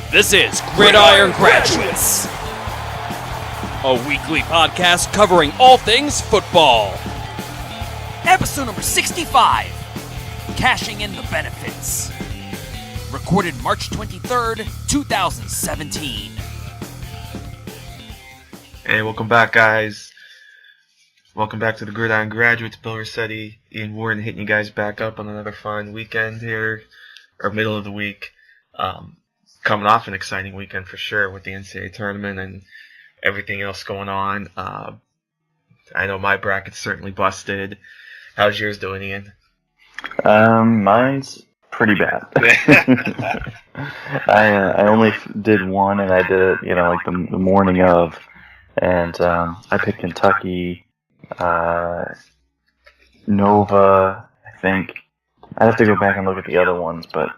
This is Gridiron Graduates, a weekly podcast covering all things football. Episode number 65, Cashing in the Benefits. Recorded March 23rd, 2017. Hey, welcome back, guys. Welcome back to the Gridiron Graduates. Bill Rossetti, Ian Warren hitting you guys back up on another fine weekend here, or middle of the week. Coming off an exciting weekend for sure with the NCAA tournament and everything else going on. I know my bracket's certainly busted. How's yours doing, Ian? Mine's pretty bad. I only did one, and I did it, like the morning of, and I picked Kentucky, Nova, I think. I'd have to go back and look at the other ones, but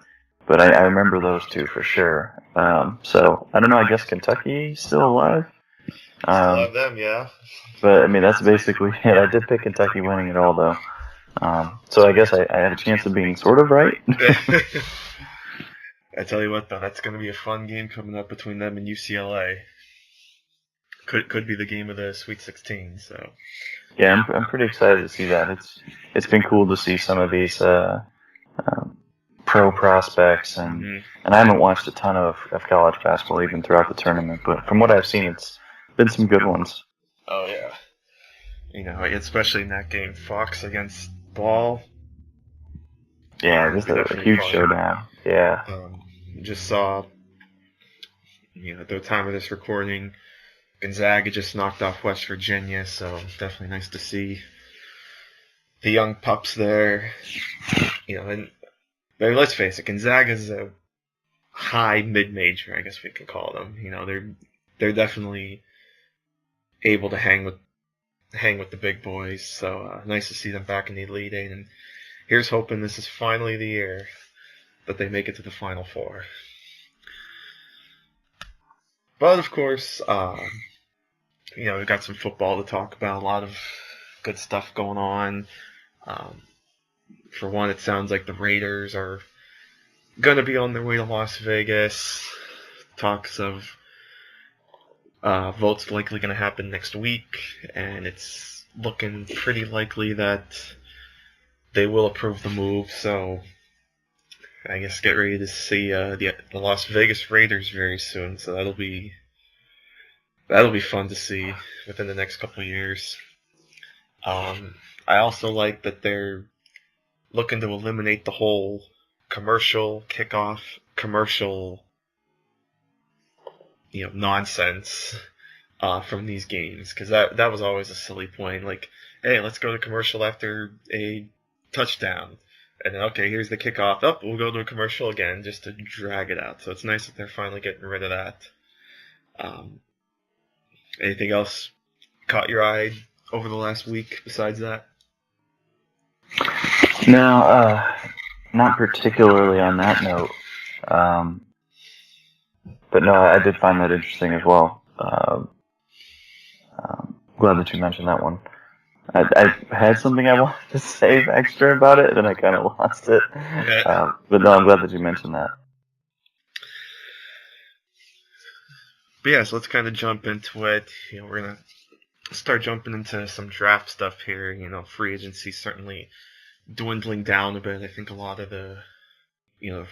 I remember those two for sure. So I don't know. I guess Kentucky's still alive. I love them, yeah. But I mean, that's basically it. I did pick Kentucky winning it all, though. So I guess I had a chance of being sort of right. I tell you what, though, that's going to be a fun game coming up between them and UCLA. Could be the game of the Sweet 16. So yeah, I'm pretty excited to see that. It's been cool to see some of these pro prospects, and I haven't watched a ton of college basketball even throughout the tournament, but from what I've seen, it's been some good ones. Oh yeah, especially in that game, Fox against Ball. Yeah, this is a huge showdown. Yeah. Just saw, at the time of this recording, Gonzaga just knocked off West Virginia, so definitely nice to see the young pups there. And let's face it, Gonzaga's a high mid-major, I guess we could call them. They're definitely able to hang with the big boys. So nice to see them back in the Elite Eight. And here's hoping this is finally the year that they make it to the Final Four. But of course, we've got some football to talk about. A lot of good stuff going on. For one, it sounds like the Raiders are going to be on their way to Las Vegas. Talks of votes likely going to happen next week, and it's looking pretty likely that they will approve the move. So I guess get ready to see the Las Vegas Raiders very soon. So that'll be fun to see within the next couple of years. I also like that they're looking to eliminate the whole commercial nonsense from these games, because that was always a silly point. Like, hey, let's go to commercial after a touchdown, and then okay, here's the kickoff. We'll go to a commercial again just to drag it out. So it's nice that they're finally getting rid of that. Anything else caught your eye over the last week besides that? No, not particularly on that note. But no, I did find that interesting as well. Glad that you mentioned that one. I had something I wanted to say extra about it, and then I kind of lost it. Okay. But no, I'm glad that you mentioned that. But yeah, so let's kind of jump into it. We're going to start jumping into some draft stuff here. Free agency certainly dwindling down a bit. I think a lot of the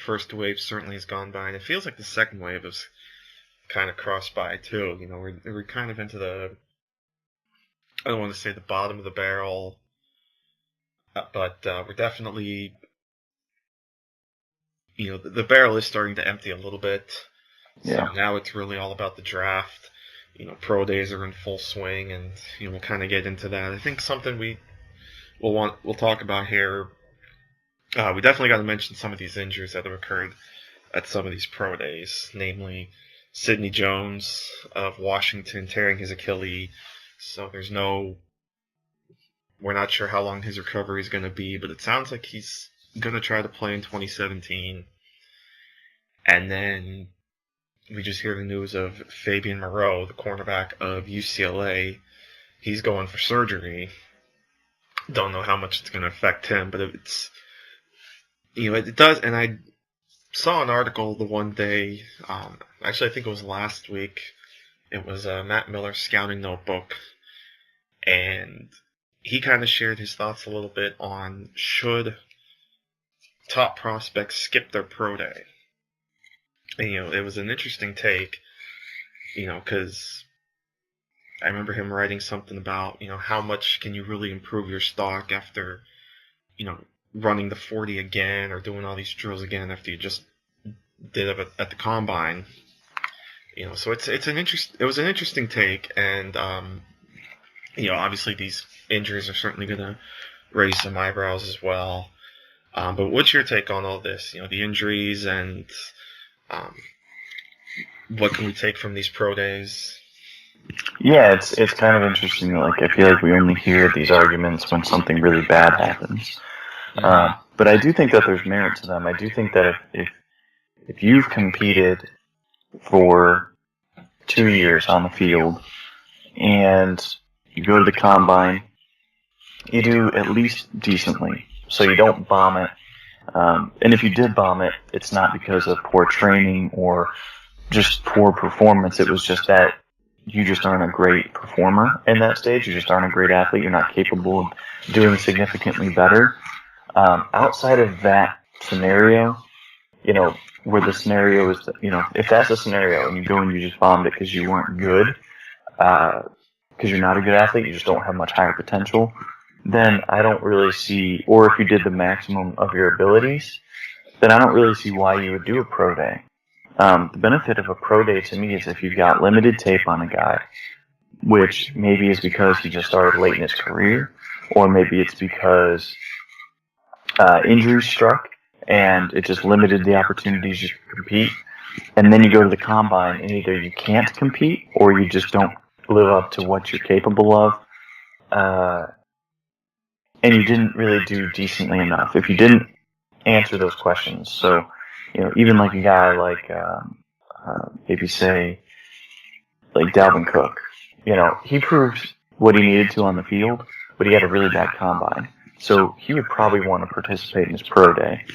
first wave certainly has gone by, and it feels like the second wave has kind of crossed by too. We're kind of into I don't want to say the bottom of the barrel, but we're definitely, the barrel is starting to empty a little bit. Yeah. So now it's really all about the draft. Pro days are in full swing, and we'll kind of get into that. I think something we'll talk about here. We definitely got to mention some of these injuries that have occurred at some of these pro days, namely Sidney Jones of Washington tearing his Achilles. So we're not sure how long his recovery is going to be, but it sounds like he's going to try to play in 2017. And then we just hear the news of Fabian Moreau, the cornerback of UCLA. He's going for surgery. Don't know how much it's going to affect him, but it does. And I saw an article the one day, actually I think it was last week. It was Matt Miller's scouting notebook, and he kind of shared his thoughts a little bit on should top prospects skip their pro day. And, it was an interesting take, because I remember him writing something about, how much can you really improve your stock after, running the 40 again or doing all these drills again after you just did it at the combine. So it was an interesting take, and obviously these injuries are certainly going to raise some eyebrows as well. But what's your take on all this? The injuries and what can we take from these pro days? Yeah, it's kind of interesting. Like, I feel like we only hear these arguments when something really bad happens. But I do think that there's merit to them. I do think that if you've competed for 2 years on the field and you go to the combine, you do at least decently, so you don't bomb it. And if you did bomb it, it's not because of poor training or just poor performance. It was just that you just aren't a great performer in that stage. You just aren't a great athlete. You're not capable of doing significantly better. Outside of that scenario, where the scenario is, if that's a scenario and you go and you just bombed it because you weren't good, because you're not a good athlete, you just don't have much higher potential, then I don't really see, or if you did the maximum of your abilities, then I don't really see why you would do a pro day. The benefit of a pro day to me is if you've got limited tape on a guy, which maybe is because he just started late in his career, or maybe it's because injury struck and it just limited the opportunities you could compete. And then you go to the combine and either you can't compete or you just don't live up to what you're capable of. And you didn't really do decently enough. If you didn't answer those questions, so, even like a guy like, maybe say, like Dalvin Cook, he proved what he needed to on the field, but he had a really bad combine. So he would probably want to participate in his pro day,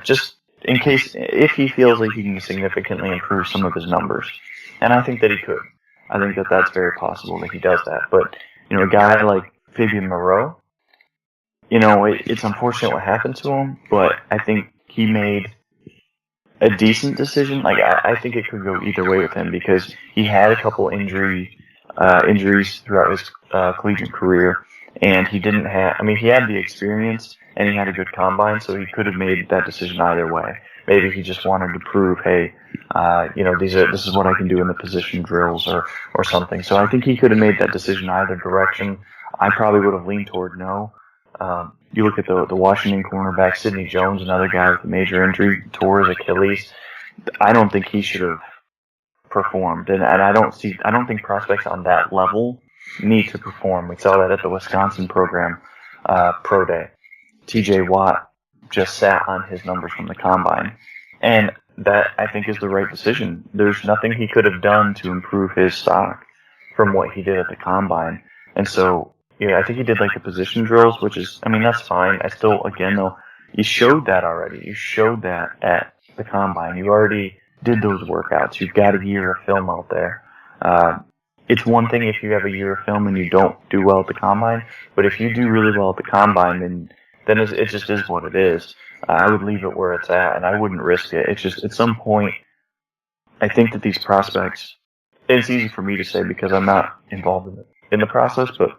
just in case, if he feels like he can significantly improve some of his numbers. And I think that he could. I think that that's very possible that he does that. But, a guy like Fabian Moreau, it's unfortunate what happened to him, but I think he made a decent decision. Like, I think it could go either way with him because he had a couple injuries throughout his collegiate career. And he didn't have, he had the experience and he had a good combine, so he could have made that decision either way. Maybe he just wanted to prove, hey, this is what I can do in the position drills or something. So I think he could have made that decision either direction. I probably would have leaned toward no. You look at the Washington cornerback, Sidney Jones, another guy with a major injury, tore his Achilles. I don't think he should have performed. And I don't think prospects on that level need to perform. We saw that at the Wisconsin program, pro day. TJ Watt just sat on his numbers from the combine. And that, I think, is the right decision. There's nothing he could have done to improve his stock from what he did at the combine. And so, I think he did like the position drills, which is, that's fine. I still, again, though, you showed that already. You showed that at the combine. You already did those workouts. You've got a year of film out there. It's one thing if you have a year of film and you don't do well at the combine, but if you do really well at the combine, then it just is what it is. I would leave it where it's at, and I wouldn't risk it. It's just, at some point, I think that these prospects, and it's easy for me to say because I'm not involved in the process, but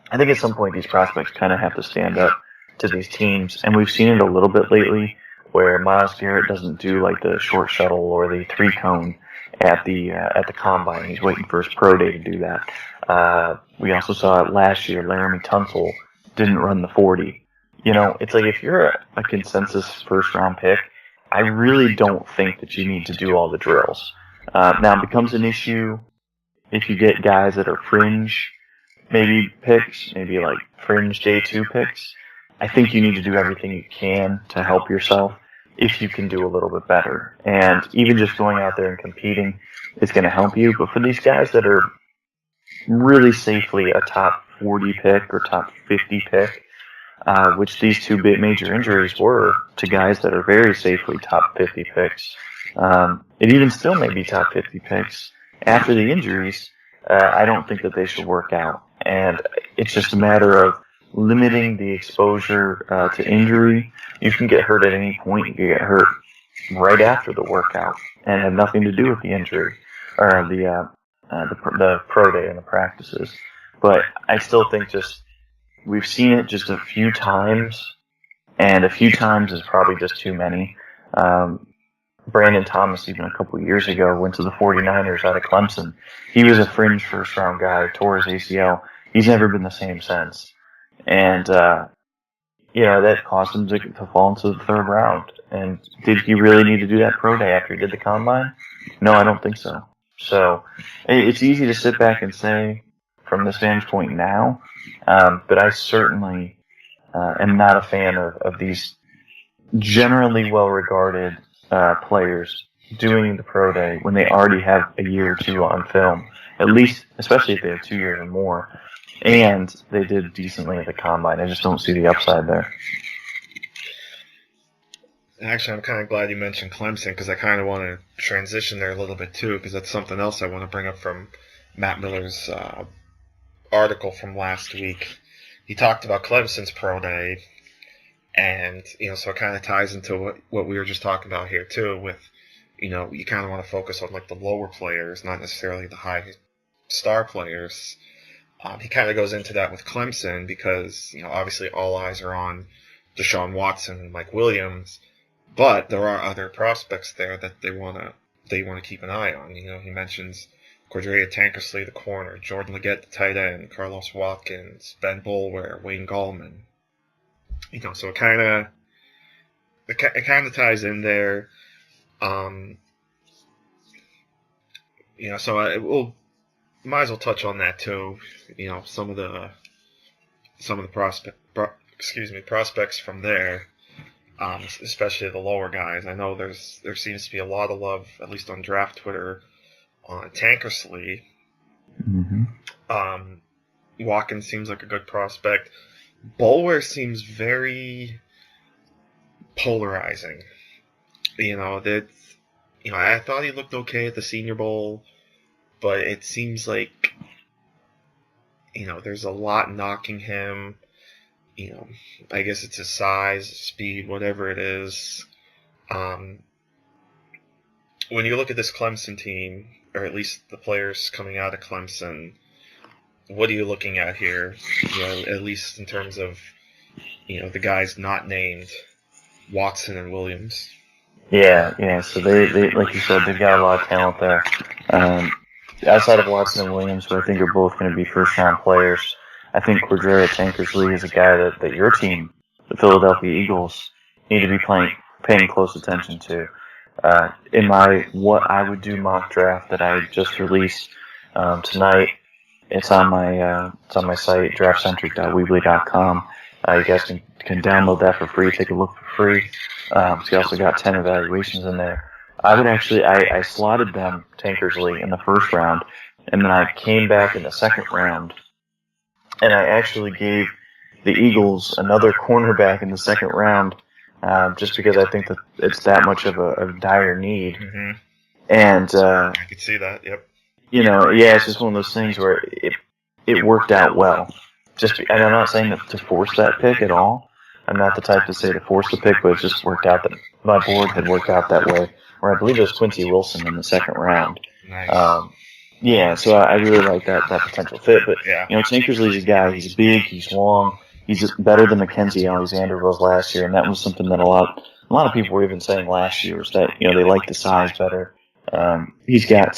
I think at some point these prospects kind of have to stand up to these teams, and we've seen it a little bit lately where Myles Garrett doesn't do like the short shuttle or the 3-cone at the combine. He's waiting for his pro day to do that. We also saw it last year. Laramie Tunsil didn't run the 40. It's like if you're a consensus first-round pick, I really don't think that you need to do all the drills. Now, it becomes an issue if you get guys that are fringe, maybe picks, maybe like fringe J2 picks. I think you need to do everything you can to help yourself if you can do a little bit better. And even just going out there and competing is going to help you. But for these guys that are really safely a top 40 pick or top 50 pick, which these two major injuries were to guys that are very safely top 50 picks. It even still may be top 50 picks after the injuries. I don't think that they should work out, and it's just a matter of limiting the exposure to injury. You can get hurt at any point. You can get hurt right after the workout and have nothing to do with the injury or the pro day and the practices. But I still think we've seen it just a few times, and a few times is probably just too many. Brandon Thomas, even a couple of years ago, went to the 49ers out of Clemson. He was a fringe first-round guy, tore his ACL. He's never been the same since. And, that caused him to fall into the third round. And did he really need to do that pro day after he did the combine? No, I don't think so. So it's easy to sit back and say from this vantage point now, but I certainly am not a fan of these generally well-regarded players doing the pro day when they already have a year or two on film, at least, especially if they have 2 years or more, and they did decently at the combine. I just don't see the upside there. Actually, I'm kind of glad you mentioned Clemson because I kind of want to transition there a little bit too, because that's something else I want to bring up from Matt Miller's article from last week. He talked about Clemson's pro day, and so it kind of ties into what we were just talking about here too. With you kind of want to focus on like the lower players, not necessarily the high star players. He kind of goes into that with Clemson because obviously all eyes are on Deshaun Watson and Mike Williams. But there are other prospects there that they want to keep an eye on. He mentions Cordrea Tankersley, the corner, Jordan Leggett, the tight end, Carlos Watkins, Ben Boulware, Wayne Gallman. So it kind of ties in there. So we'll might as well touch on that too. Some of the prospects from there. Especially the lower guys. I know there seems to be a lot of love, at least on draft Twitter, on Tankersley. Mm-hmm. Watkins seems like a good prospect. Boulware seems very polarizing. I thought he looked okay at the Senior Bowl, but it seems like there's a lot knocking him. I guess it's his size, speed, whatever it is. When you look at this Clemson team, or at least the players coming out of Clemson, what are you looking at here? At least in terms of, the guys not named, Watson and Williams. Yeah. So they like you said, they've got a lot of talent there. Outside of Watson and Williams, who I think are both going to be first-round players, I think Cordrea Tankersley is a guy that your team, the Philadelphia Eagles, need to be paying close attention to. In my What I Would Do mock draft that I just released tonight, it's on my site, draftcentric.weebly.com. You guys can download that for free, take a look for free. So you also got 10 evaluations in there. I slotted them, Tankersley, in the first round, and then I came back in the second round, and I actually gave the Eagles another cornerback in the second round, just because I think that it's that much of a dire need. Mm-hmm. And I could see that. Yep. It's just one of those things where it worked out well. And I'm not saying that to force that pick at all. I'm not the type to say to force the pick, but it just worked out that my board had worked out that way. Where I believe it was Quincy Wilson in the second round. Nice. So I really like that potential fit. But, yeah. Tankersley's a guy, he's big, he's long, he's better than Mackenzie Alexander was last year, and that was something that a lot of people were even saying last year, is that, they like the size better. He's got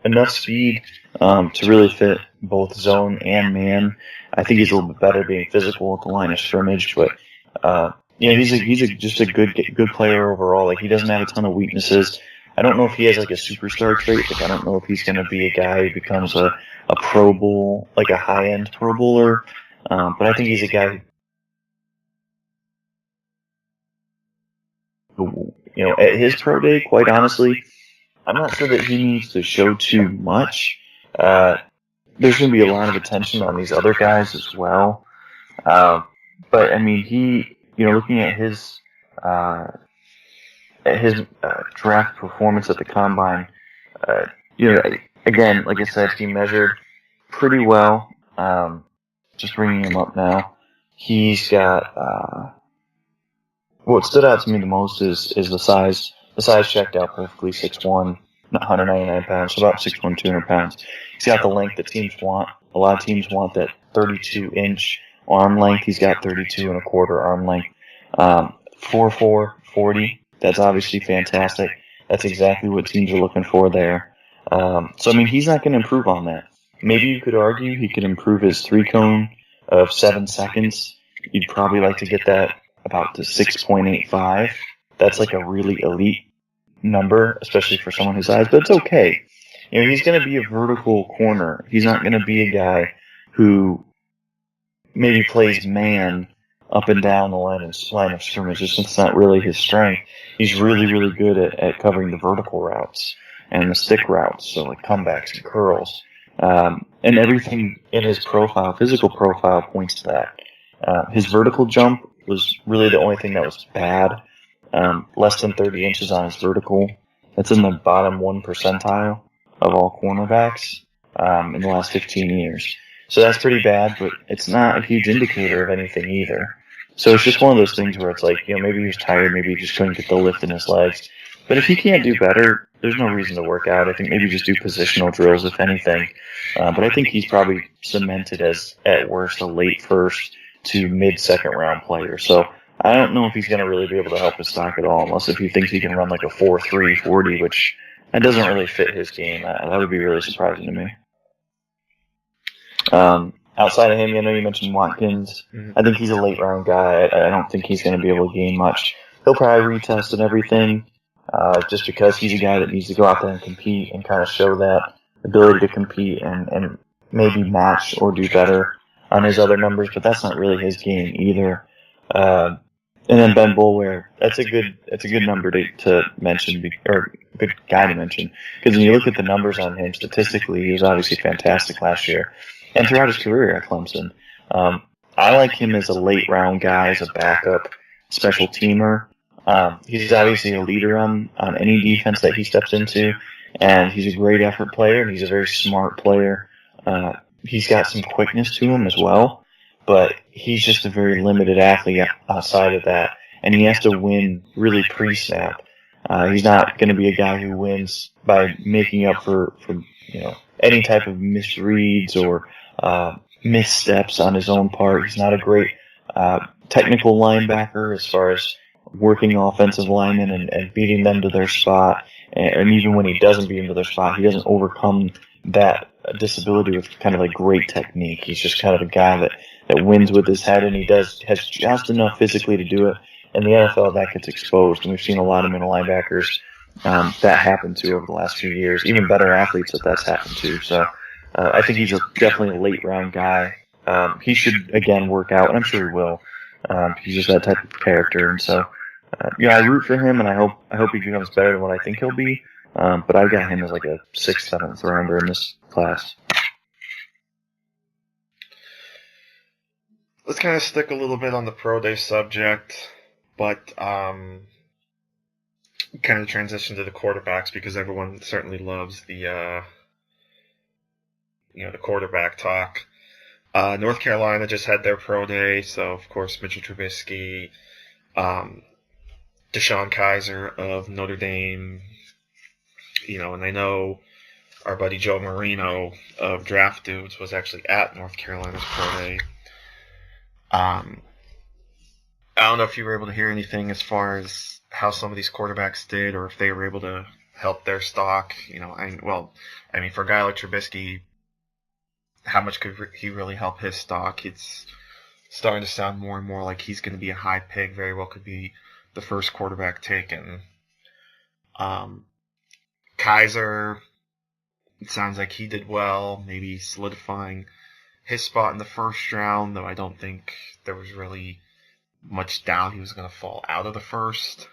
enough speed to really fit both zone and man. I think he's a little bit better being physical at the line of scrimmage, but, he's just a good player overall. Like, he doesn't have a ton of weaknesses. I don't know if he has like a superstar trait. Like, I don't know if he's going to be a guy who becomes a Pro Bowl, like a high-end Pro Bowler. But I think he's a guy who, at his pro day, quite honestly, I'm not sure that he needs to show too much. There's going to be a lot of attention on these other guys as well. But I mean, looking at his draft performance at the combine, uh, again, like I said, he measured pretty well. Just bringing him up now, he's got. What stood out to me the most is the size. The size checked out perfectly. 6'1", 199 pounds, so about 6'1", 200 pounds. He's got the length that teams want. A lot of teams want that 32-inch arm length. He's got 32 and a quarter arm length. 4'4", 40. That's obviously fantastic. That's exactly what teams are looking for there. So I mean, he's not going to improve on that. Maybe you could argue he could improve his 3-cone of 7 seconds. You'd probably like to get that about to 6.85. That's like a really elite number, especially for someone his size, but it's okay. He's going to be a vertical corner. He's not going to be a guy who maybe plays man up and down the line of scrimmage. It's not really his strength. He's really, really good at covering the vertical routes and the stick routes, so like comebacks and curls. And everything in his profile, physical profile, points to that. His vertical jump was really the only thing that was bad. Less than 30 inches on his vertical. That's in the bottom 1 percentile of all cornerbacks in the last 15 years. So that's pretty bad, but it's not a huge indicator of anything either. So it's just one of those things where it's like, maybe he was tired, maybe he just couldn't get the lift in his legs. But if he can't do better, there's no reason to work out. I think maybe just do positional drills, if anything. But I think he's probably cemented as, at worst, a late first to mid-second round player. So I don't know if he's going to really be able to help his stock at all, unless if he thinks he can run like a 4.3 40, which that doesn't really fit his game. That would be really surprising to me. Outside of him, I know you mentioned Watkins. I think he's a late round guy. I don't think he's going to be able to gain much. He'll probably retest and everything, just because he's a guy that needs to go out there and compete and kind of show that ability to compete and maybe match or do better on his other numbers, but that's not really his game either. And then Ben Boulware, that's a good number to mention, or a good guy to mention, because when you look at the numbers on him statistically, he was obviously fantastic last year, and throughout his career at Clemson. I like him as a late round guy, as a backup special teamer. He's obviously a leader on any defense that he steps into, and he's a great effort player, and he's a very smart player. He's got some quickness to him as well, but he's just a very limited athlete outside of that, and he has to win really pre-snap. He's not going to be a guy who wins by making up for any type of misreads or missteps on his own part. He's not a great technical linebacker as far as working offensive linemen and beating them to their spot, and even when he doesn't beat them to their spot, he doesn't overcome that disability with kind of like great technique. He's just kind of a guy that wins with his head, and has just enough physically to do it. In the NFL, that gets exposed, and we've seen a lot of middle linebackers that happen to over the last few years. Even better athletes that's happened to. So I think he's definitely a late round guy. He should again work out, and I'm sure he will. He's just that type of character, and so I root for him, and I hope he becomes better than what I think he'll be. But I've got him as like a 6th, 7th rounder in this class. Let's kind of stick a little bit on the pro day subject, but kind of transition to the quarterbacks, because everyone certainly loves the the quarterback talk. North Carolina just had their pro day, so of course Mitchell Trubisky, Deshaun Kaiser of Notre Dame, and I know our buddy Joe Marino of Draft Dudes was actually at North Carolina's pro day. I don't know if you were able to hear anything as far as how some of these quarterbacks did, or if they were able to help their stock. For a guy like Trubisky, how much could he really help his stock? It's starting to sound more and more like he's going to be a high pick. Very well could be the first quarterback taken. Kaiser, it sounds like he did well, maybe solidifying his spot in the first round, though I don't think there was really much doubt he was going to fall out of the first.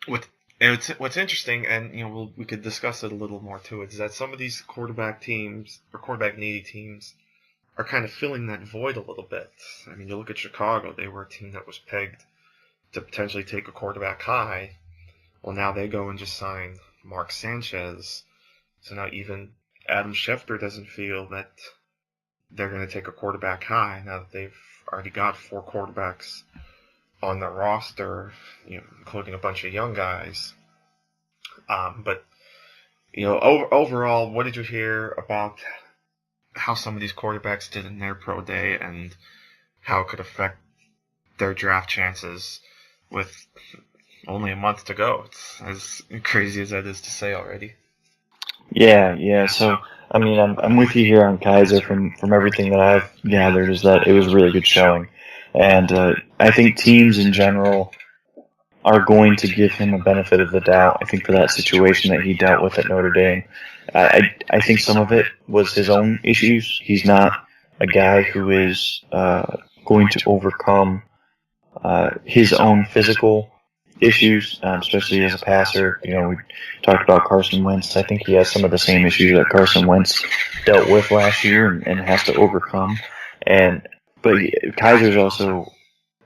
What's interesting, and we could discuss it a little more too, is that some of these quarterback teams or quarterback needy teams are kind of filling that void a little bit. I mean, you look at Chicago, they were a team that was pegged to potentially take a quarterback high. Well, now they go and just sign Mark Sanchez. So now even Adam Schefter doesn't feel that they're going to take a quarterback high now that they've already got 4 quarterbacks on their roster, including a bunch of young guys. But overall, what did you hear about how some of these quarterbacks did in their pro day and how it could affect their draft chances with only a month to go? It's as crazy as that is to say already. Yeah. So, I mean, I'm with you here on Kaiser from everything that I've gathered is that it was a really good showing. And I think teams in general are going to give him a benefit of the doubt. I think for that situation that he dealt with at Notre Dame, I think some of it was his own issues. He's not a guy who is going to overcome his own physical issues, especially as a passer. We talked about Carson Wentz. I think he has some of the same issues that Carson Wentz dealt with last year and has to overcome. But Kaiser's also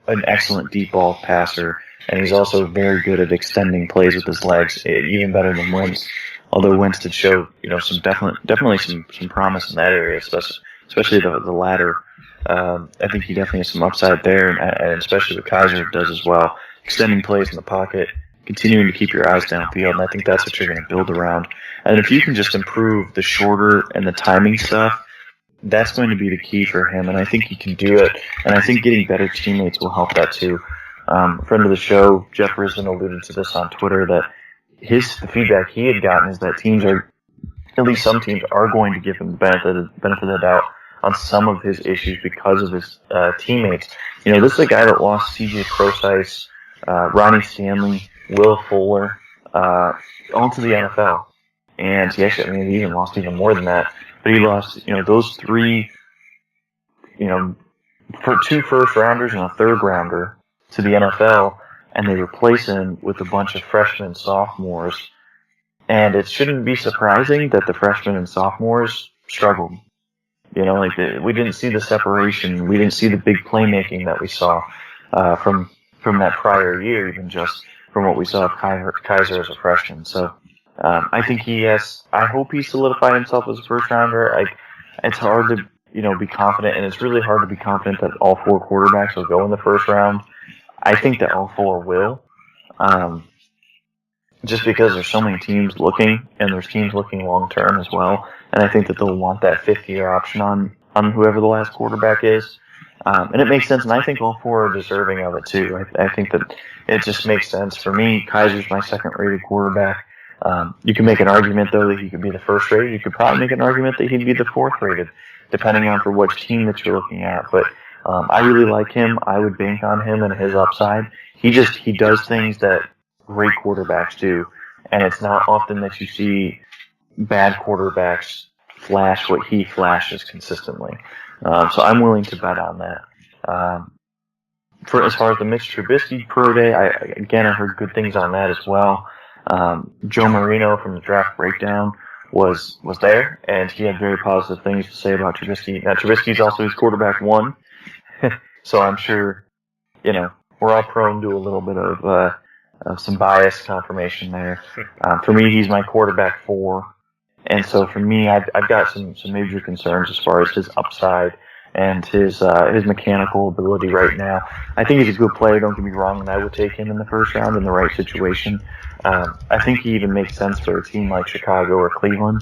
an excellent deep ball passer, and he's also very good at extending plays with his legs, even better than Wentz. Although Wentz did show, some definitely some promise in that area, especially the latter. I think he definitely has some upside there, and especially what Kaiser does as well, extending plays in the pocket, continuing to keep your eyes downfield, and I think that's what you're going to build around. And if you can just improve the shorter and the timing stuff, that's going to be the key for him, and I think he can do it. And I think getting better teammates will help that too. A friend of the show, Jeff Risden, alluded to this on Twitter that the feedback he had gotten is that teams are, at least some teams, are going to give him the benefit of the doubt on some of his issues because of his teammates. This is a guy that lost C.J. Prosise, Ronnie Stanley, Will Fuller, all to the NFL. And he even lost even more than that. But he lost, those 3, for 2 first-rounders and a third-rounder to the NFL, and they replace him with a bunch of freshmen and sophomores. And it shouldn't be surprising that the freshmen and sophomores struggled. We didn't see the separation. We didn't see the big playmaking that we saw from that prior year, even just from what we saw of Kaiser as a freshman. So I think I hope he solidified himself as a first rounder. It's hard to be confident, and it's really hard to be confident that all 4 quarterbacks will go in the first round. I think that all 4 will, just because there's so many teams looking, and there's teams looking long term as well. And I think that they'll want that 5th-year option on whoever the last quarterback is. And it makes sense, and I think all 4 are deserving of it too. I think that it just makes sense. For me, Kaiser's my second-rated quarterback. You can make an argument, though, that he could be the first-rated. You could probably make an argument that he'd be the 4th-rated, depending on for which team that you're looking at. But I really like him. I would bank on him and his upside. He does things that great quarterbacks do, and it's not often that you see bad quarterbacks flash what he flashes consistently. So I'm willing to bet on that. For as far as the Mitch Trubisky pro day, I heard good things on that as well. Joe Marino from the Draft Breakdown was there, and he had very positive things to say about Trubisky. Now, Trubisky's also his quarterback 1, so I'm sure, we're all prone to a little bit of some bias confirmation there. For me, he's my quarterback 4, and so for me, I've got some major concerns as far as his upside and his mechanical ability right now. I think he's a good player, don't get me wrong, and I would take him in the first round in the right situation. I think he even makes sense for a team like Chicago or Cleveland,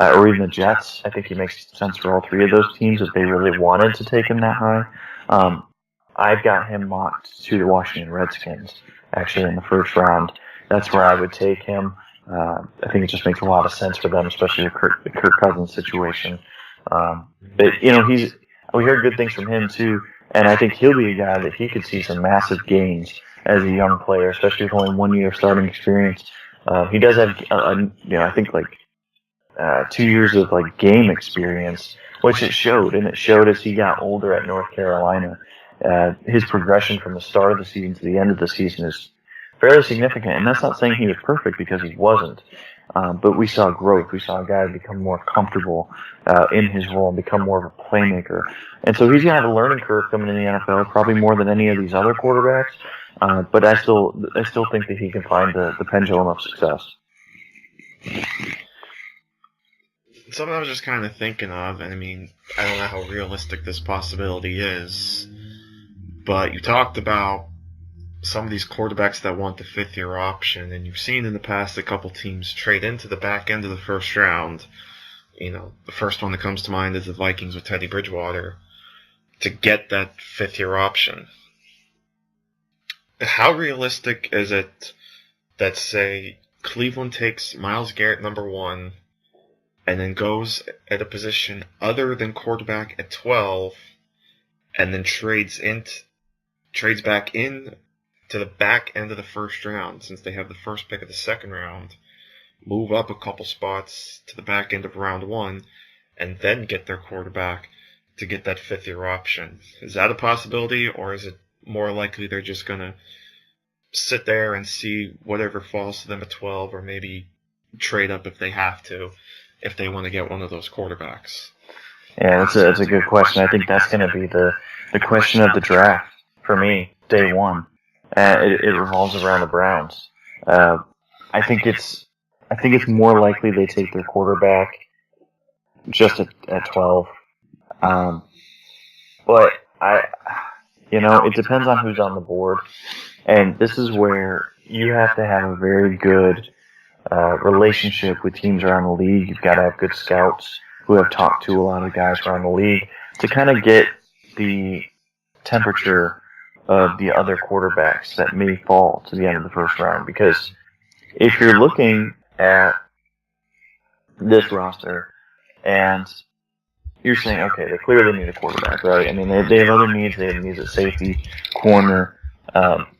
or even the Jets. I think he makes sense for all 3 of those teams if they really wanted to take him that high. I've got him mocked to the Washington Redskins, actually, in the first round. That's where I would take him. I think it just makes a lot of sense for them, especially the Kirk Cousins situation. But, we heard good things from him, too, and I think he'll be a guy that he could see some massive gains as a young player, especially with only 1 year of starting experience. He does have, I think 2 years of game experience, which it showed as he got older at North Carolina. His progression from the start of the season to the end of the season is fairly significant. And that's not saying he was perfect, because he wasn't. But we saw growth. We saw a guy become more comfortable in his role and become more of a playmaker. And so he's going to have a learning curve coming in the NFL, probably more than any of these other quarterbacks. But I still think that he can find the pendulum of success. Something I was just kind of thinking of, and I mean, I don't know how realistic this possibility is, but you talked about some of these quarterbacks that want the fifth-year option, and you've seen in the past a couple teams trade into the back end of the first round. You know, the first one that comes to mind is the Vikings with Teddy Bridgewater, to get that fifth-year option. How realistic is it that, say, Cleveland takes Myles Garrett number 1, and then goes at a position other than quarterback at 12, and then trades back in to the back end of the first round, since they have the first pick of the second round, move up a couple spots to the back end of round 1, and then get their quarterback to get that fifth-year option? Is that a possibility, or is it more likely they're just going to sit there and see whatever falls to them at 12, or maybe trade up if they have to, if they want to get one of those quarterbacks? Yeah, that's a good question. I think that's going to be the question of the draft for me, day one. It revolves around the Browns. I think it's more likely they take their quarterback just at 12. But it depends on who's on the board, and this is where you have to have a very good relationship with teams around the league. You've got to have good scouts who have talked to a lot of guys around the league to kind of get the temperature of the other quarterbacks that may fall to the end of the first round. Because if you're looking at this roster and you're saying, okay, they clearly need a quarterback, right? I mean, they have other needs. They have needs at safety, corner,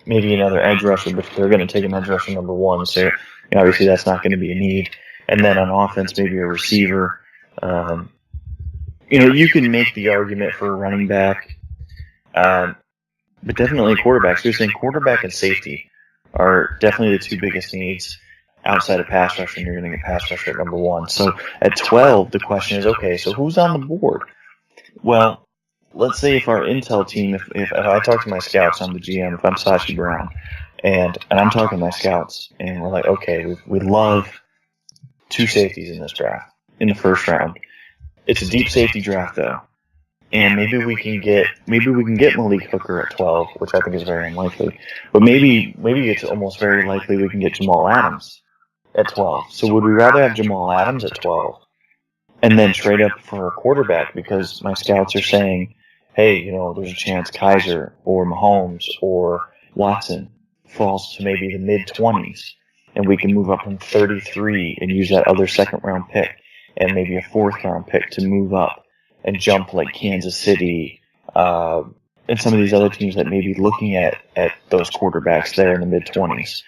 maybe another edge rusher, but they're going to take an edge rusher number 1, so obviously that's not going to be a need. And then on offense, maybe a receiver. You can make the argument for a running back, but definitely quarterbacks. You're saying quarterback and safety are definitely the two biggest needs outside of pass rush, and you're going to get pass rush at number 1. So at 12, the question is, okay, so who's on the board? Well, let's say if our intel team, if I talk to my scouts, I'm the GM, if I'm Sashi Brown, and I'm talking to my scouts, and we're like, okay, we love 2 safeties in this draft, in the first round. It's a deep safety draft, though, and maybe we can get Malik Hooker at 12, which I think is very unlikely, but maybe it's almost very likely we can get Jamal Adams at 12. So would we rather have Jamal Adams at 12 and then trade up for a quarterback, because my scouts are saying, hey, there's a chance Kaiser or Mahomes or Watson falls to maybe the mid-20s, and we can move up from 33 and use that other second-round pick and maybe a fourth-round pick to move up and jump like Kansas City and some of these other teams that may be looking at those quarterbacks there in the mid-20s.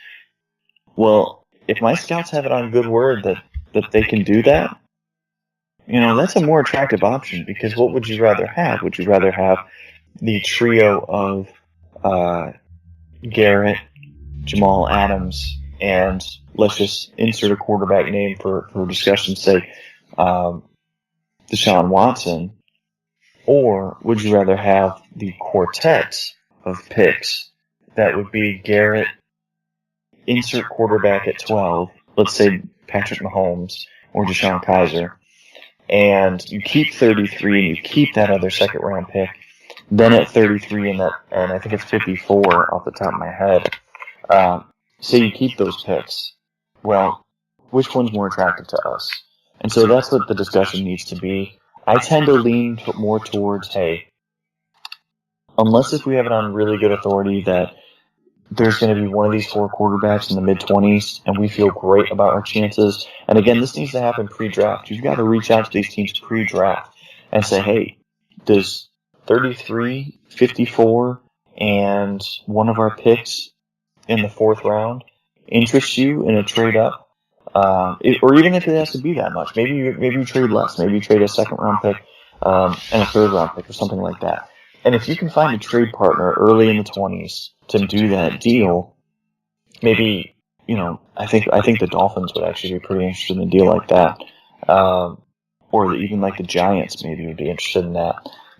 Well, if my scouts have it on good word that they can do that, that's a more attractive option, because what would you rather have? Would you rather have the trio of Garrett, Jamal Adams, and let's just insert a quarterback name for discussion's sake, Deshaun Watson? Or would you rather have the quartet of picks that would be Garrett, insert quarterback at 12, let's say Patrick Mahomes or Deshaun Kaiser, and you keep 33 and you keep that other second round pick, then at 33 and I think it's 54 off the top of my head, say you keep those picks. Well, which one's more attractive to us? And so that's what the discussion needs to be. I tend to lean more towards, hey, unless if we have it on really good authority that there's going to be one of these 4 quarterbacks in the mid-20s, and we feel great about our chances. And again, this needs to happen pre-draft. You've got to reach out to these teams pre-draft and say, hey, does 33, 54, and one of our picks in the 4th round interest you in a trade up? Or even if it has to be that much. Maybe you trade less. Maybe you trade a second-round pick and a third-round pick or something like that. And if you can find a trade partner early in the 20s to do that deal, maybe, I think the Dolphins would actually be pretty interested in a deal like that. Or even like the Giants maybe would be interested in that.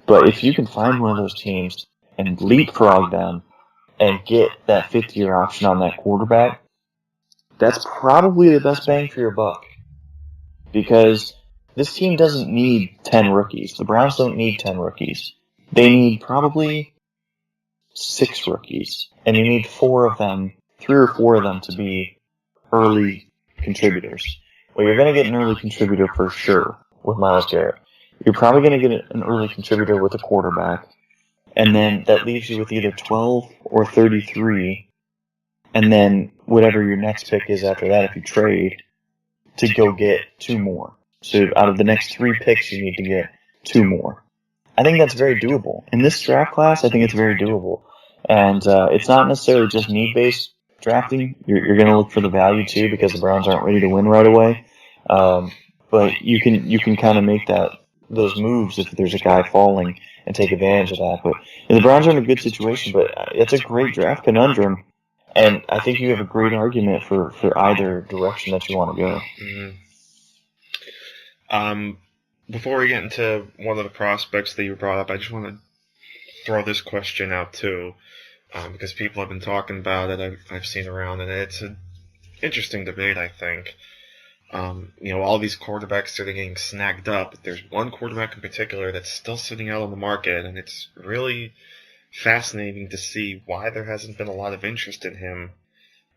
But if you can find one of those teams and leapfrog them and get that fifth-year option on that quarterback, that's probably the best bang for your buck. Because this team doesn't need 10 rookies. The Browns don't need 10 rookies. They need probably 6 rookies. And you need 4 of them, 3 or 4 of them to be early contributors. Well, you're going to get an early contributor for sure with Myles Garrett. You're probably going to get an early contributor with a quarterback. And then that leaves you with either 12 or 33. And then whatever your next pick is after that, if you trade, to go get 2 more. So out of the next 3 picks, you need to get 2 more. I think that's very doable. In this draft class, I think it's very doable. And it's not necessarily just need-based drafting. You're going to look for the value too, because the Browns aren't ready to win right away. But you can kind of make those moves if there's a guy falling and take advantage of that. But the Browns are in a good situation, but it's a great draft conundrum. And I think you have a great argument for either direction that you want to go. Mm-hmm. Before we get into one of the prospects that you brought up, I just want to throw this question out too, because people have been talking about it. I've seen around, and it's an interesting debate, I think. All these quarterbacks that are getting snagged up, but there's one quarterback in particular that's still sitting out on the market, and it's really fascinating to see why there hasn't been a lot of interest in him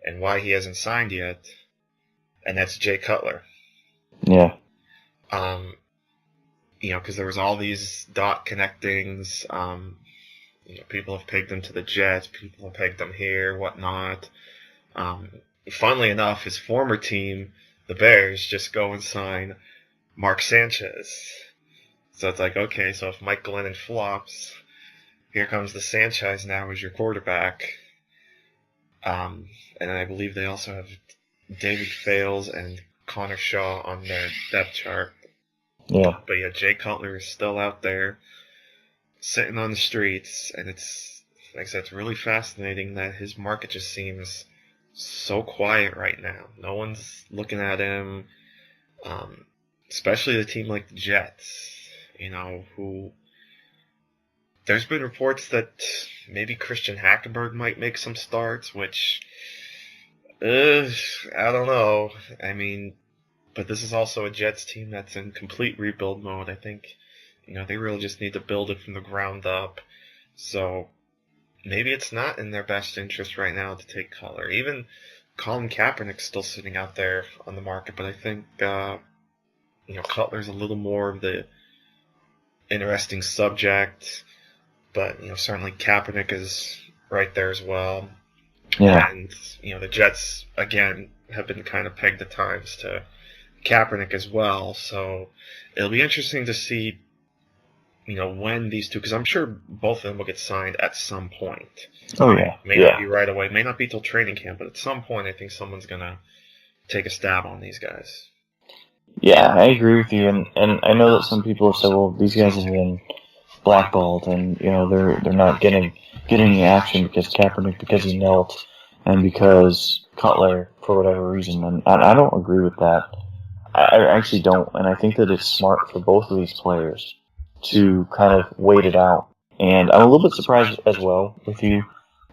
and why he hasn't signed yet, and that's Jay Cutler. Yeah. Because there was all these dot connectings. People have pegged him to the Jets, people have pegged him here, whatnot. Funnily enough, his former team, the Bears, just go and sign Mark Sanchez. So it's like, okay, so if Mike Glennon flops, here comes the Sanchez now as your quarterback. And I believe they also have David Fales and Connor Shaw on their depth chart. Yeah. But yeah, Jay Cutler is still out there sitting on the streets, and it's, like I said, it's really fascinating that his market just seems so quiet right now. No one's looking at him, especially a team like the Jets, who... There's been reports that maybe Christian Hackenberg might make some starts, which, I don't know. I mean, but this is also a Jets team that's in complete rebuild mode. I think, they really just need to build it from the ground up. So maybe it's not in their best interest right now to take Cutler. Even Colin Kaepernick's still sitting out there on the market, but I think, Cutler's a little more of the interesting subject. But, certainly Kaepernick is right there as well. Yeah. And, the Jets, again, have been kind of pegged at times to Kaepernick as well. So it'll be interesting to see, when these two, because I'm sure both of them will get signed at some point. Oh, yeah. May not be right away. May not be till training camp, but at some point I think someone's going to take a stab on these guys. Yeah, I agree with you. And I know that some people have said, well, these guys have been blackballed, and they're not getting any action because he knelt, and because Cutler for whatever reason. And I don't agree with that. I actually don't, and I think that it's smart for both of these players to kind of wait it out. And I'm a little bit surprised as well with you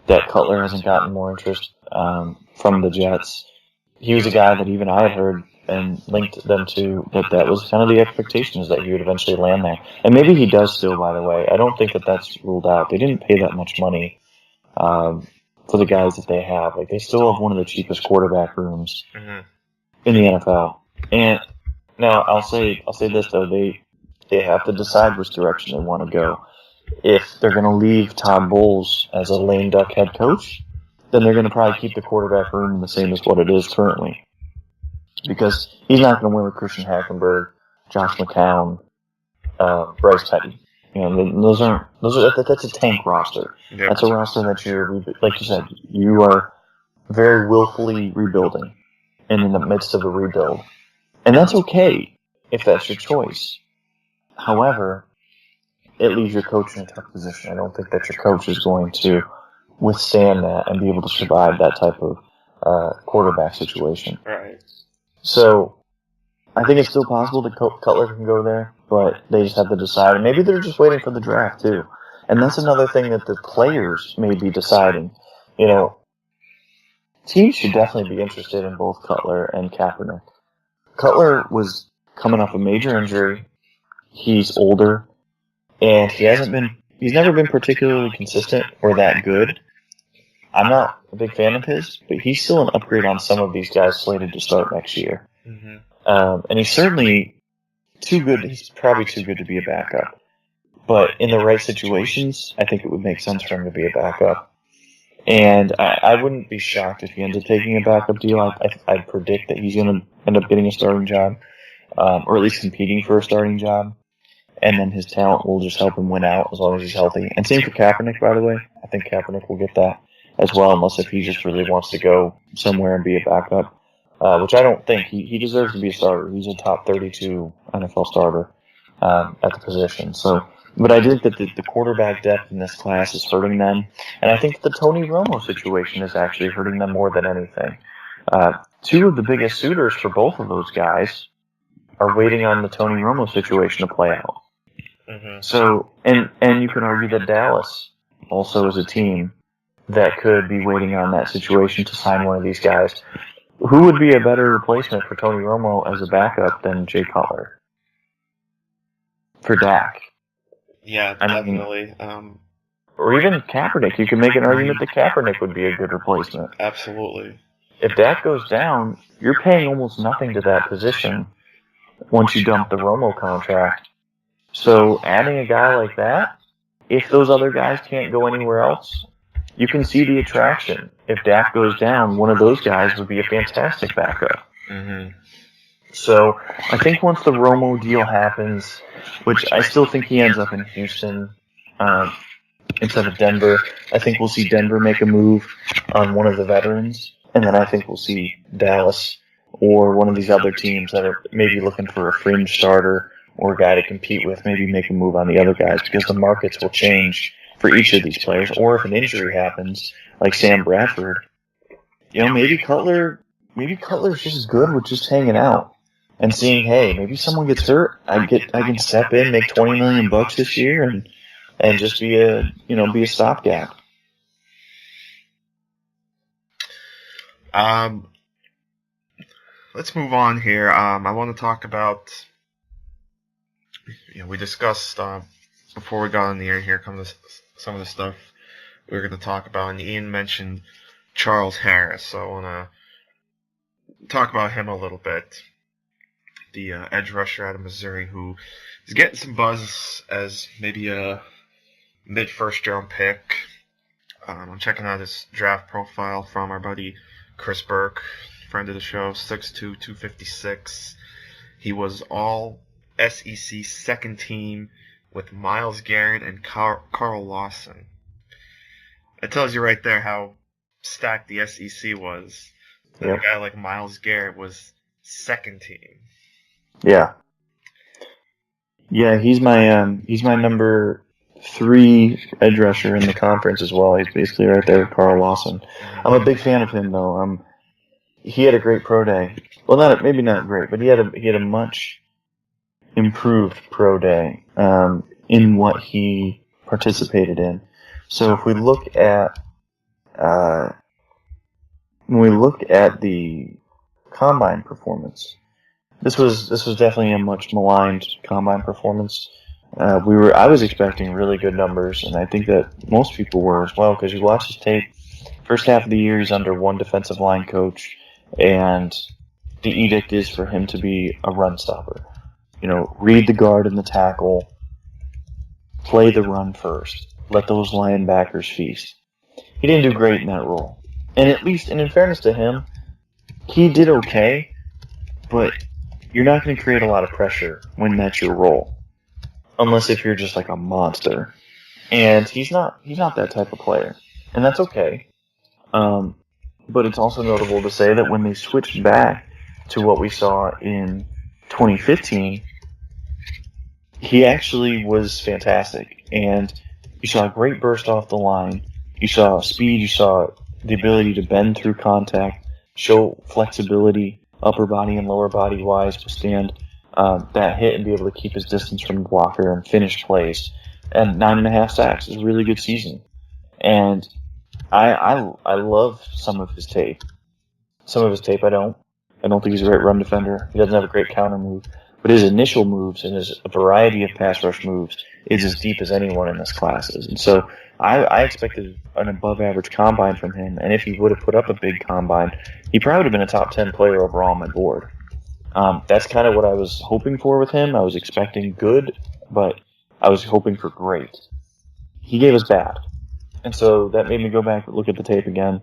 that Cutler hasn't gotten more interest from the Jets. He was a guy that even I had heard and linked them to that was kind of the expectation, is that he would eventually land there. And maybe he does still, by the way. I don't think that that's ruled out. They didn't pay that much money for the guys that they have. Like, they still have one of the cheapest quarterback rooms in the NFL. And now I'll say this though, they have to decide which direction they want to go. If they're going to leave Todd Bowles as a lame duck head coach, then they're going to probably keep the quarterback room the same as what it is currently. Because he's not going to win with Christian Hackenberg, Josh McCown, Bryce Petty. That's a tank roster. Yep. That's a roster that you're, like you said, you are very willfully rebuilding and in the midst of a rebuild. And that's okay if that's your choice. However, it leaves your coach in a tough position. I don't think that your coach is going to withstand that and be able to survive that type of quarterback situation. Right. So I think it's still possible that Cutler can go there, but they just have to decide. And maybe they're just waiting for the draft, too. And that's another thing that the players may be deciding. You know, teams should definitely be interested in both Cutler and Kaepernick. Cutler was coming off a major injury. He's older, and he's never been particularly consistent or that good. I'm not a big fan of his, but he's still an upgrade on some of these guys slated to start next year. Mm-hmm. And he's certainly too good. He's probably too good to be a backup. But in the right situations, I think it would make sense for him to be a backup. And I wouldn't be shocked if he ends up taking a backup deal. I'd predict that he's going to end up getting a starting job, or at least competing for a starting job. And then his talent will just help him win out as long as he's healthy. And same for Kaepernick, by the way. I think Kaepernick will get that as well, unless if he just really wants to go somewhere and be a backup, which I don't think. He deserves to be a starter. He's a top 32 NFL starter at the position. So, but I think that the quarterback depth in this class is hurting them, and I think the Tony Romo situation is actually hurting them more than anything. Two of the biggest suitors for both of those guys are waiting on the Tony Romo situation to play out. Mm-hmm. So, and you can argue that Dallas also is a team that could be waiting on that situation to sign one of these guys. Who would be a better replacement for Tony Romo as a backup than Jay Cutler? For Dak. Yeah, definitely. Or even Kaepernick. You could make an argument that Kaepernick would be a good replacement. Absolutely. If Dak goes down, you're paying almost nothing to that position once you dump the Romo contract. So adding a guy like that, if those other guys can't go anywhere else, you can see the attraction. If Dak goes down, one of those guys would be a fantastic backup. Mm-hmm. So I think once the Romo deal happens, which I still think he ends up in Houston instead of Denver, I think we'll see Denver make a move on one of the veterans, and then I think we'll see Dallas or one of these other teams that are maybe looking for a fringe starter or a guy to compete with, maybe make a move on the other guys, because the markets will change for each of these players. Or if an injury happens, like Sam Bradford, maybe Cutler's just good with just hanging out and seeing, hey, maybe someone gets hurt, I can step in, make $20 million this year, and just be a stopgap. Let's move on here. I want to talk about. We discussed before we got on the air. Here comes some of the stuff we were going to talk about, and Ian mentioned Charles Harris, so I want to talk about him a little bit. The edge rusher out of Missouri, who is getting some buzz as maybe a mid-first round pick. I'm checking out his draft profile from our buddy Chris Burke, friend of the show, 6'2", 256. He was all SEC second team with Myles Garrett and Carl Lawson. It tells you right there how stacked the SEC was. Yep. A guy like Myles Garrett was second team. Yeah. Yeah, he's my number 3 edge rusher in the conference as well. He's basically right there with Carl Lawson. I'm a big fan of him though. He had a great pro day. Well, maybe not great, but he had a much improved pro day in what he participated in. So if we look at the combine performance, this was definitely a much maligned combine performance. I was expecting really good numbers, and I think that most people were as well, because you watch his tape. First half of the year, he's under one defensive line coach, and the edict is for him to be a run stopper. Read the guard and the tackle, play the run first, let those linebackers feast. He didn't do great in that role. And in fairness to him, he did okay, but you're not going to create a lot of pressure when that's your role. Unless if you're just like a monster. And he's not that type of player. And that's okay. But it's also notable to say that when they switched back to what we saw in 2015, he actually was fantastic. And you saw a great burst off the line. You saw speed. You saw the ability to bend through contact. show flexibility, upper body and lower body wise, withstand that hit and be able to keep his distance from the blocker and finish plays. And 9.5 sacks is a really good season. And I love some of his tape. Some of his tape I don't. I don't think he's a great run defender. He doesn't have a great counter move. But his initial moves and his variety of pass rush moves is as deep as anyone in this class is. And so I expected an above-average combine from him. And if he would have put up a big combine, he probably would have been a top 10 player overall on my board. That's kind of what I was hoping for with him. I was expecting good, but I was hoping for great. He gave us bad. And so that made me go back and look at the tape again.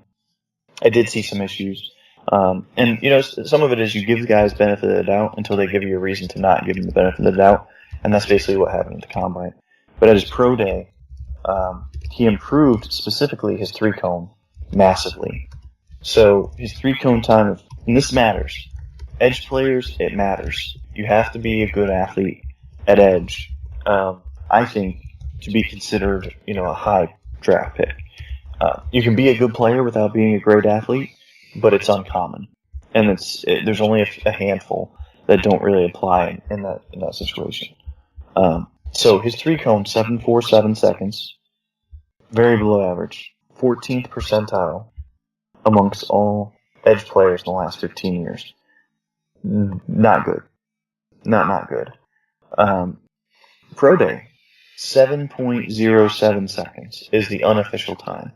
I did see some issues. And, you know, some of it is you give the guys benefit of the doubt until they give you a reason to not give them the benefit of the doubt. And that's basically what happened at the Combine. But at his pro day, he improved specifically his three-cone massively. So his three-cone time, and this matters. Edge players, it matters. You have to be a good athlete at edge, I think, to be considered, you know, a high draft pick. You can be a good player without being a great athlete, but it's uncommon, and there's only a handful that don't really apply in that situation. So his three-cone, 7.47 seconds, very below average, 14th percentile amongst all edge players in the last 15 years. Not good. Not good. Pro Day, 7.07 seconds is the unofficial time.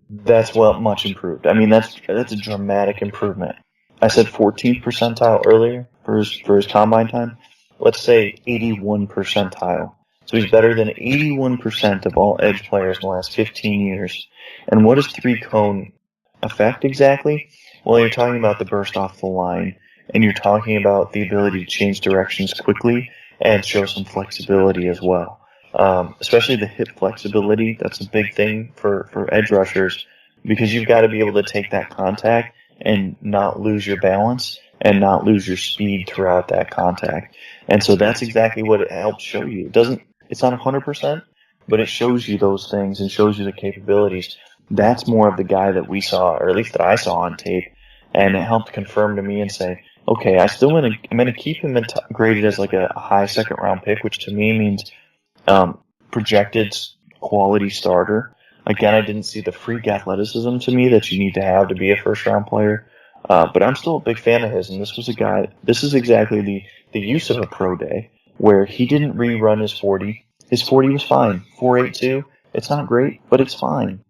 That's much improved. I mean, that's a dramatic improvement. I said 14th percentile earlier for his combine time. Let's say 81 percentile. So he's better than 81% of all edge players in the last 15 years. And what does three-cone affect exactly? Well, you're talking about the burst off the line, and you're talking about the ability to change directions quickly and show some flexibility as well. Especially the hip flexibility, that's a big thing for edge rushers, because you've got to be able to take that contact and not lose your balance and not lose your speed throughout that contact. And so that's exactly what it helps show you. It's not 100%, but it shows you those things and shows you the capabilities. That's more of the guy that we saw, or at least that I saw on tape, and it helped confirm to me and say, okay, I'm going to keep him graded as like a high second round pick, which to me means projected quality starter. Again, I didn't see the freak athleticism to me that you need to have to be a first round player. But I'm still a big fan of his, and this is exactly the use of a pro day, where he didn't rerun his 40. His 40 was fine. 4.82, it's not great, but it's fine.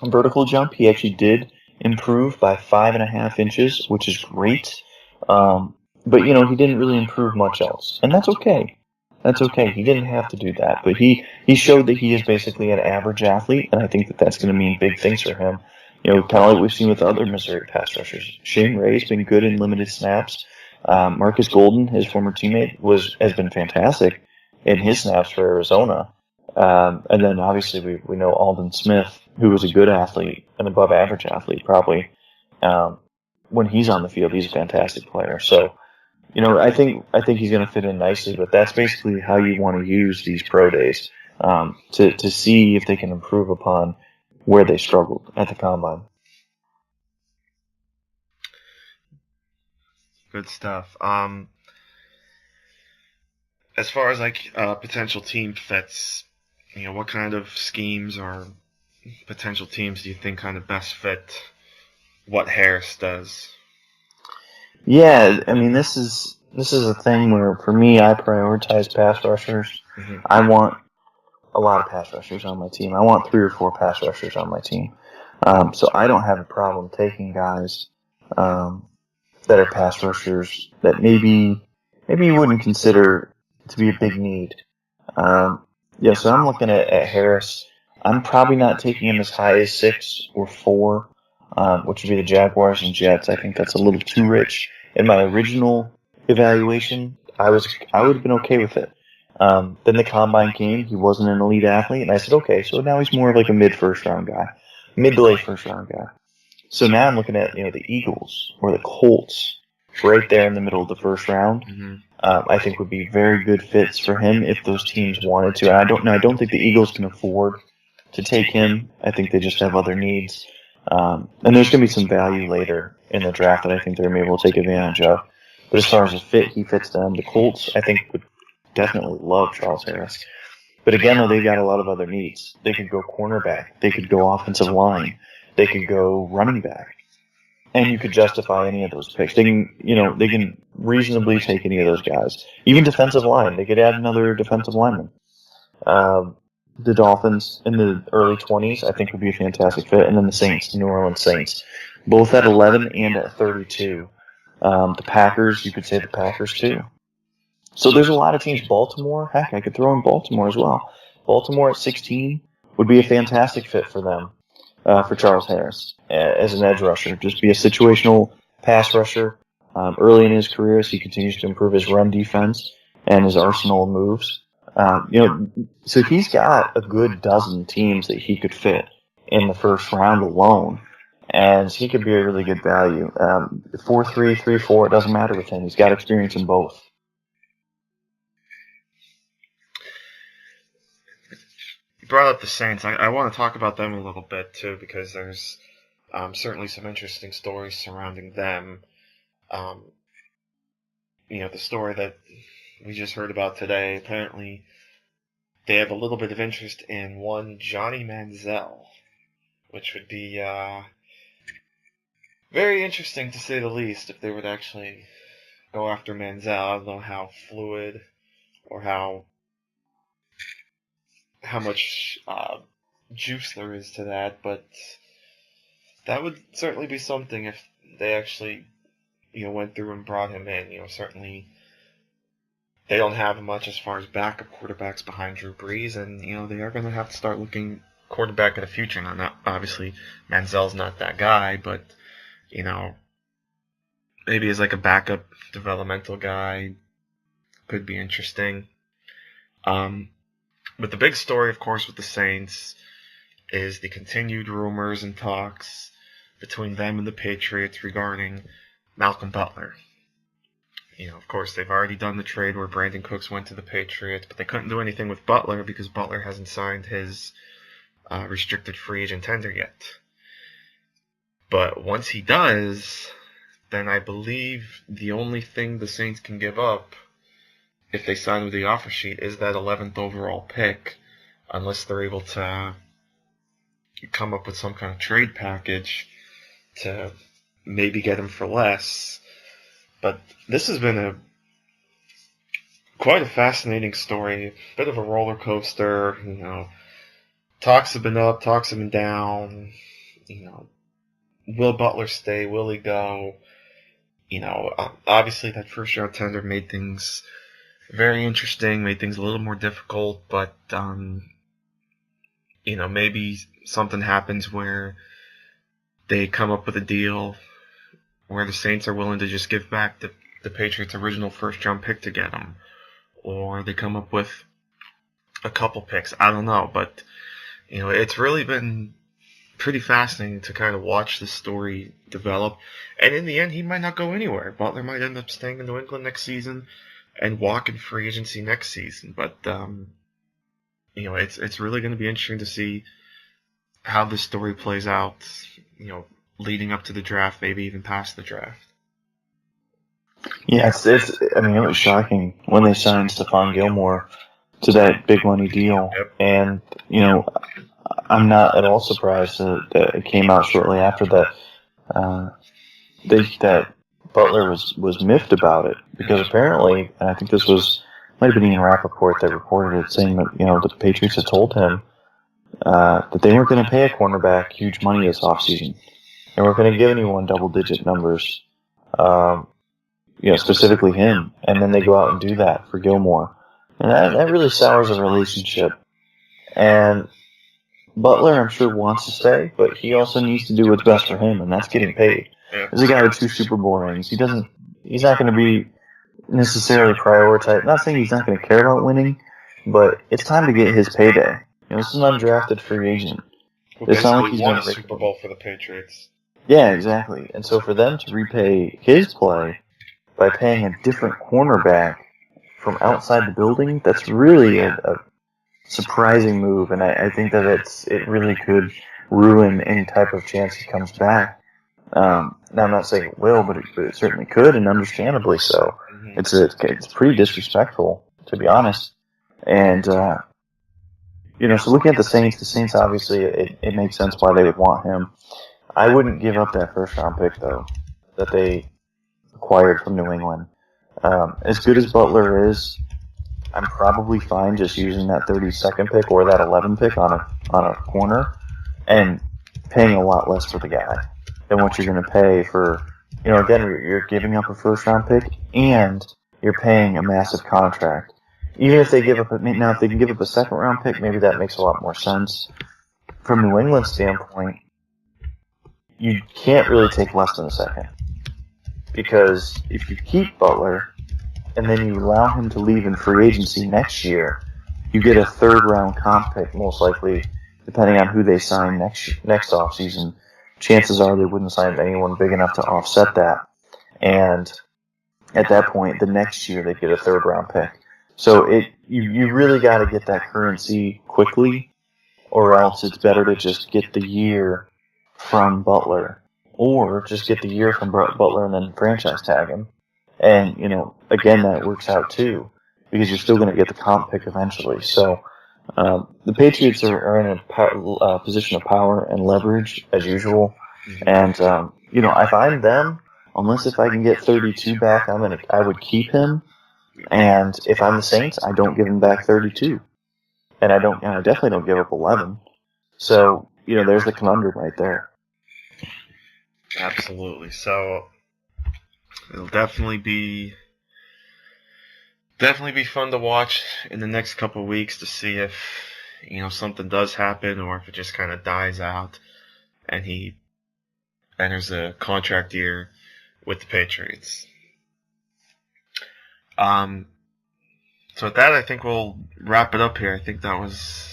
On vertical jump, he actually did improve by 5.5 inches, which is great. But, you know, he didn't really improve much else, and that's okay. That's okay. He didn't have to do that, but he showed that he is basically an average athlete, and I think that's going to mean big things for him. You know, kind of like we've seen with other Missouri pass rushers. Shane Ray's been good in limited snaps. Marcus Golden, his former teammate, has been fantastic in his snaps for Arizona. And then obviously we know Alden Smith, who was a good athlete, an above average athlete probably. When he's on the field, he's a fantastic player. So, you know, I think he's going to fit in nicely, but that's basically how you want to use these pro days, to see if they can improve upon where they struggled at the Combine. Good stuff. As far as like potential team fits, you know, what kind of schemes or potential teams do you think kind of best fit what Harris does? Yeah, I mean, this is a thing where, for me, I prioritize pass rushers. Mm-hmm. I want a lot of pass rushers on my team. I want 3 or 4 pass rushers on my team. So I don't have a problem taking guys that are pass rushers that maybe you wouldn't consider to be a big need. Yeah, so I'm looking at Harris. I'm probably not taking him as high as 6 or 4, which would be the Jaguars and Jets. I think that's a little too rich. In my original evaluation, I would have been okay with it. Then the Combine came. He wasn't an elite athlete, and I said, okay, so now he's more of like a mid to late first round guy. So now I'm looking at, you know, the Eagles or the Colts, right there in the middle of the first round. Mm-hmm. I think would be very good fits for him if those teams wanted to. And I don't think the Eagles can afford to take him. I think they just have other needs. And there's going to be some value later in the draft that I think they're going to be able to take advantage of. But as far as he fits them. The Colts, I think, would definitely love Charles Harris. But again, though, they've got a lot of other needs. They could go cornerback. They could go offensive line. They could go running back. And you could justify any of those picks. They can reasonably take any of those guys. Even defensive line. They could add another defensive lineman. The Dolphins in the early 20s, I think, would be a fantastic fit. And then the Saints, the New Orleans Saints, both at 11 and at 32. The Packers, you could say the Packers too. So there's a lot of teams. Baltimore, heck, I could throw in Baltimore as well. Baltimore at 16 would be a fantastic fit for them, for Charles Harris as an edge rusher. Just be a situational pass rusher early in his career as he continues to improve his run defense and his arsenal of moves. So he's got a good dozen teams that he could fit in the first round alone. And he could be a really good value. 4-3, 3-4, it doesn't matter with him. He's got experience in both. You brought up the Saints. I want to talk about them a little bit, too, because there's certainly some interesting stories surrounding them. The story that we just heard about today, apparently they have a little bit of interest in one Johnny Manziel, which would be very interesting to say the least if they would actually go after Manziel. I don't know how fluid or how much juice there is to that, but that would certainly be something if they actually went through and brought him in. Certainly they don't have much as far as backup quarterbacks behind Drew Brees, and they are going to have to start looking quarterback in the future. Now, not obviously Manziel's not that guy, but maybe as like a backup developmental guy could be interesting. But the big story, of course, with the Saints is the continued rumors and talks between them and the Patriots regarding Malcolm Butler. Of course, they've already done the trade where Brandon Cooks went to the Patriots, but they couldn't do anything with Butler because Butler hasn't signed his restricted free agent tender yet. But once he does, then I believe the only thing the Saints can give up if they sign with the offer sheet is that 11th overall pick, unless they're able to come up with some kind of trade package to maybe get him for less. But this has been quite a fascinating story, a bit of a roller coaster. Talks have been up, talks have been down. Will Butler stay? Will he go? Obviously that first round tender made things very interesting, made things a little more difficult, but maybe something happens where they come up with a deal where the Saints are willing to just give back the Patriots' original first-round pick to get him, or they come up with a couple picks. I don't know, but it's really been pretty fascinating to kind of watch the story develop. And in the end, he might not go anywhere. Butler might end up staying in New England next season and walk in free agency next season. But it's really going to be interesting to see how this story plays out. Leading up to the draft, maybe even past the draft. Yeah, it was shocking when they signed Stephon Gilmore to that big money deal. Yep. And, I'm not at all surprised that it came out shortly after that that Butler was miffed about it, because apparently, and I think this might have been Ian Rappaport that reported it, saying that, the Patriots had told him that they weren't going to pay a cornerback huge money this offseason. They weren't going to give anyone double-digit numbers, specifically him. And then they go out and do that for Gilmore. And that really sours a relationship. And Butler, I'm sure, wants to stay, but he also needs to do what's best for him, and that's getting paid. There's a guy with 2 Super Bowl rings. He's not going to be necessarily prioritized. Not saying he's not going to care about winning, but it's time to get his payday. This is an undrafted free agent. It's not like he's won a Super Bowl for the Patriots. Yeah, exactly. And so for them to repay his play by paying a different cornerback from outside the building, that's really a surprising move. And I think that it really could ruin any type of chance he comes back. Now, I'm not saying it will, but it certainly could, and understandably so. Mm-hmm. It's pretty disrespectful, to be honest. And, so looking at the Saints obviously, it makes sense why they would want him. I wouldn't give up that first-round pick, though, that they acquired from New England. As good as Butler is, I'm probably fine just using that 32nd pick or that 11 pick on a corner and paying a lot less for the guy than what you're going to pay for, again, you're giving up a first-round pick and you're paying a massive contract. Even if they give up, now if they can give up a second-round pick, maybe that makes a lot more sense. From New England's standpoint, you can't really take less than a second. Because if you keep Butler, and then you allow him to leave in free agency next year, you get a third-round comp pick, most likely, depending on who they sign next offseason. Chances are they wouldn't sign anyone big enough to offset that. And at that point, the next year, they get a third-round pick. So you really got to get that currency quickly, or else it's better to just get the year from Butler, or just get the year from Butler and then franchise tag him. And, again, that works out too, because you're still going to get the comp pick eventually. So the Patriots are in a position of power and leverage, as usual. And, if I'm them, unless if I can get 32 back, I would keep him. And if I'm the Saints, I don't give him back 32. And I definitely don't give up 11. So, there's the conundrum right there. Absolutely. So it'll definitely be fun to watch in the next couple of weeks to see if something does happen or if it just kind of dies out and he enters a contract year with the Patriots. So with that, I think we'll wrap it up here. I think that was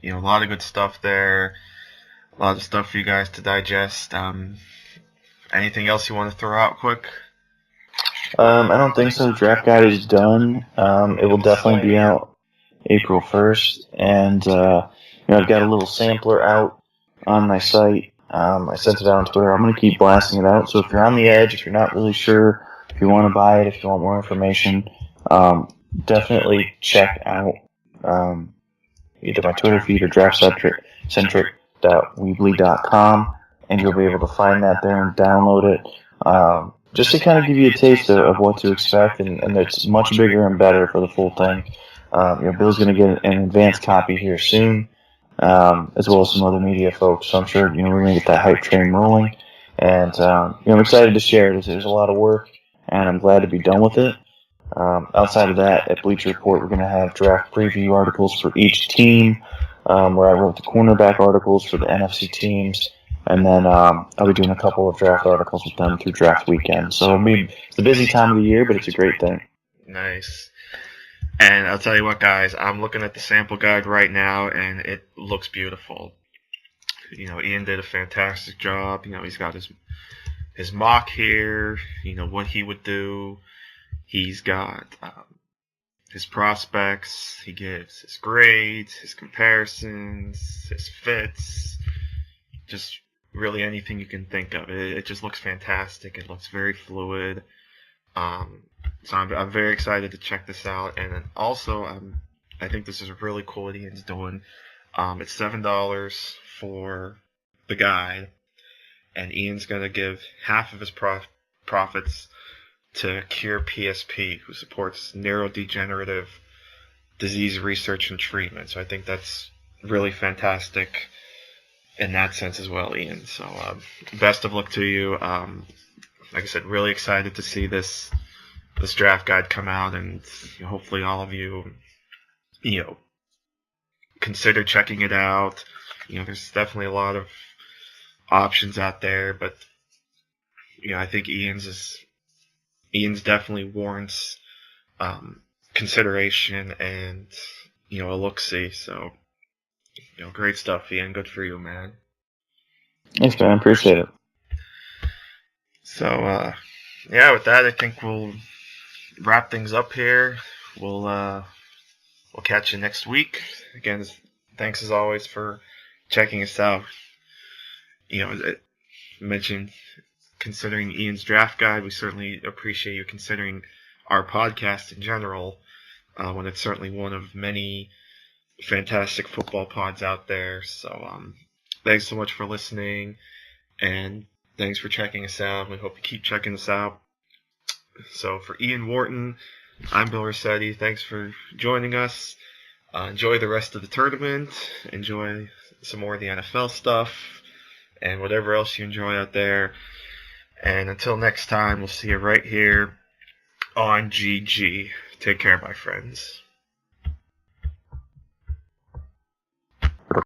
a lot of good stuff there. A lot of stuff for you guys to digest. Anything else you want to throw out quick? I don't think so. Draft guide is done. It will definitely be out April 1st. And, I've got a little sampler out on my site. I sent it out on Twitter. I'm going to keep blasting it out. So if you're on the edge, if you're not really sure, if you want to buy it, if you want more information, definitely check out either my Twitter feed or draftcentric.weebly.com, and you'll be able to find that there and download it. Just to kind of give you a taste of what to expect, and it's much bigger and better for the full thing. Bill's going to get an advanced copy here soon, as well as some other media folks. So I'm sure we're going to get that hype train rolling, and I'm excited to share it. There's a lot of work, and I'm glad to be done with it. Outside of that, at Bleacher Report, we're going to have draft preview articles for each team, where I wrote the cornerback articles for the NFC teams. And then I'll be doing a couple of draft articles with them through draft weekend. So it's a busy time of the year, but it's a great thing. Nice. And I'll tell you what, guys, I'm looking at the sample guide right now, and it looks beautiful. Ian did a fantastic job. He's got his mock here, what he would do. He's got his prospects. He gives his grades, his comparisons, his fits, just really anything you can think of. It just looks fantastic. It looks very fluid. So I'm very excited to check this out. And then also, I think this is really cool what Ian's doing. It's $7 for the guide, and Ian's going to give half of his profits to Cure PSP, who supports neurodegenerative disease research and treatment. So I think that's really fantastic in that sense as well, Ian. So best of luck to you. Like I said, really excited to see this draft guide come out, and hopefully all of you, consider checking it out. There's definitely a lot of options out there, but I think Ian's definitely warrants consideration and a look-see. So great stuff, Ian. Good for you, man. Thanks, man. Appreciate it. So with that, I think we'll wrap things up here. We'll catch you next week. Again, thanks as always for checking us out. I mentioned considering Ian's draft guide. We certainly appreciate you considering our podcast in general, when it's certainly one of many fantastic football pods out there. So thanks so much for listening, and thanks for checking us out. We hope you keep checking us out. So for Ian Wharton, I'm Bill Rossetti. Thanks for joining us. Enjoy the rest of the tournament. Enjoy some more of the NFL stuff and whatever else you enjoy out there. And until next time, we'll see you right here on GG. Take care, my friends.